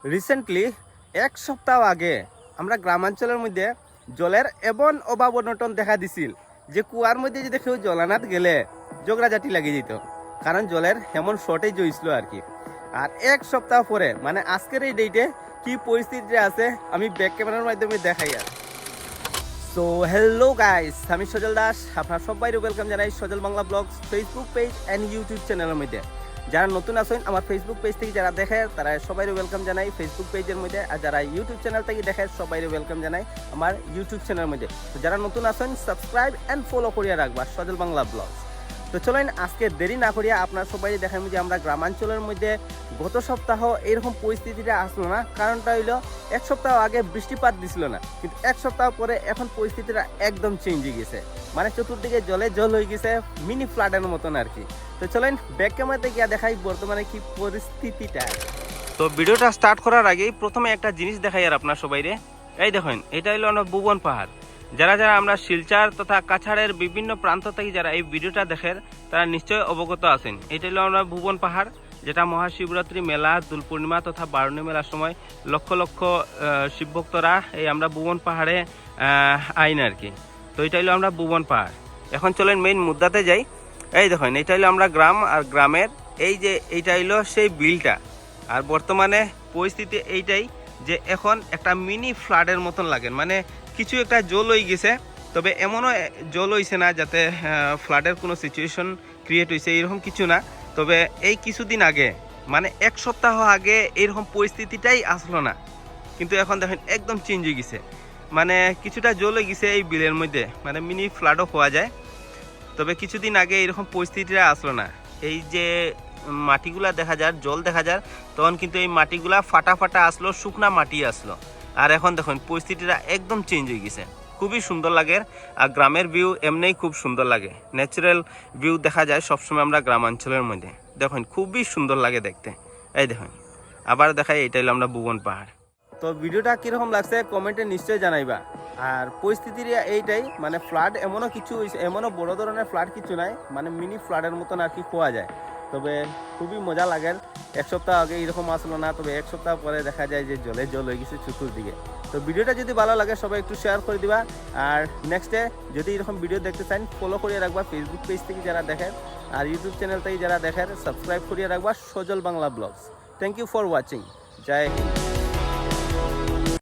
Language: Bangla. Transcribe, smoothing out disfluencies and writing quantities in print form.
রিসেন্টলি এক সপ্তাহ আগে আমরা গ্রামাঞ্চলের মধ্যে জলের এমন অভাব অনটন দেখা দিছিল যে কুয়ার মধ্যে যদি কেউ জলানাত গেলে ঝগড়াঝাটি লাগিয়ে যেত, কারণ জলের এমন শর্টেজ হয়েছিল আর কি। আর এক সপ্তাহ পরে মানে আজকের এই ডেটে কি পরিস্থিতি আছে আমি ব্যাক ক্যামেরার মাধ্যমে দেখাই। আর সো হ্যালো গাইস, আমি সজল দাস, আপনার সবাই ওয়েলকাম জানাই Sajal Bangla blogs Facebook page and YouTube চ্যানেলের মধ্যে। যারা নতুন আছেন আমার ফেসবুক পেজ থেকে যারা দেখে তারা সবাই ওয়েলকাম জানাই ফেসবুক পেজের মধ্যে, আর যারা ইউটিউব চ্যানেল থেকে দেখে সবাই ওয়েলকাম জানাই আমার ইউটিউব চ্যানেলের মধ্যে। তো যারা নতুন আছেন সাবস্ক্রাইব অ্যান্ড ফলো করিয়া রাখবা সজল বাংলা ব্লগস। তো চলেন আজকে দেরি না করিয়া আপনার সবাই দেখাম যে আমরা গ্রামাঞ্চলের মধ্যে গত সপ্তাহ এরকম পরিস্থিতিটা আসলো না। কারণটা হইলো এক সপ্তাহ আগে বৃষ্টিপাত দিছিল না, কিন্তু এক সপ্তাহ পরে এখন পরিস্থিতিটা একদম চেঞ্জ হয়ে গেছে, মানে চতুর্দিকে জলে জল হয়ে গেছে, মিনি ফ্লাডের মতন আর কি। তো চলেন ব্যাক ক্যামেরাতে গিয়ে দেখাই বর্তমানে কি পরিস্থিতিটা। তো ভিডিওটা স্টার্ট করার আগেই প্রথমে একটা জিনিস দেখাই আর আপনার সবাইরে। এই দেখেন, এটা হলো আমরা ভুবন পাহাড়। যারা যারা আমরা শিলচর তথা কাছাড়ের বিভিন্ন প্রান্ত থেকে যারা এই ভিডিওটা দেখেন তারা নিশ্চয়ই অবগত আছেন। এটা হলো আমরা ভুবন পাহাড়, যেটা মহাশিবরাত্রি মেলা, দোল পূর্ণিমা তথা বারুণী মেলার সময় লক্ষ লক্ষ শিবভক্তরা এই আমরা ভুবন পাহাড়ে আইন আর কি। তো এটা হলো আমরা ভুবন পাহাড়। এখন চলেন মেইন মুদ্রাতে যাই। এই দেখেন, এটা হলো আমরা গ্রাম, আর গ্রামের এই যে এইটা হলো সেই বিলটা। আর বর্তমানে পরিস্থিতি এইটাই যে এখন একটা মিনি ফ্লাডের মতন লাগে, মানে কিছু একটা জল হয়ে গেছে, তবে এমনও জল হয়েছে না যাতে ফ্লাডের কোনো সিচুয়েশন ক্রিয়েট হয়েছে এরকম কিছু না। তবে এই কিছুদিন আগে মানে এক সপ্তাহ আগে এরকম পরিস্থিতিটাই আসলো না, কিন্তু এখন দেখেন একদম চেঞ্জ হয়ে গেছে, মানে কিছুটা জল হয়ে গেছে এই বিলের মধ্যে, মানে মিনি ফ্লাডও হওয়া যায়। তবে কিছুদিন আগে এরকম পরিস্থিতিটা আসলো না। এই যে মাটিগুলা দেখা যায়, জল দেখা যায়, তখন কিন্তু এই মাটিগুলা ফাটা ফাটা আসলো, শুকনা মাটি আসলো। আর এখন দেখুন পরিস্থিতিটা একদম চেঞ্জ হয়ে গেছে, খুবই সুন্দর লাগে। আর গ্রামের ভিউ এমনিই খুব সুন্দর লাগে, ন্যাচারাল ভিউ দেখা যায় সবসময় আমরা গ্রামাঞ্চলের মধ্যে। দেখুন খুবই সুন্দর লাগে দেখতে। এই দেখুন আবার দেখাই, এটা হলো আমরা ভুবন পাহাড়। তো ভিডিওটা কীরকম লাগছে কমেন্টে নিশ্চয়ই জানাইবা। আর পরিস্থিতির এইটাই, মানে ফ্লাড এমনও কিছু এমনও বড় ধরনের ফ্লাড কিছু নাই, মানে মিনি ফ্লাডের মতন আর কি খোয়া যায়। তবে খুবই মজা লাগে। এক সপ্তাহ আগে এরকম আসলো না, তবে এক সপ্তাহ পরে দেখা যায় যে জলে জল হয়ে গেছে চতুর্দিকে। তো ভিডিওটা যদি ভালো লাগে সবাই একটু শেয়ার করে দিবা। আর নেক্সটে যদি এরকম ভিডিও দেখতে চান ফলো করিয়ে রাখবা ফেসবুক পেজ থেকে যারা দেখেন, আর ইউটিউব চ্যানেল থেকে যারা দেখেন সাবস্ক্রাইব করিয়ে রাখবা Sajal Bangla blogs. Thank you for watching. জয় হিন্দ।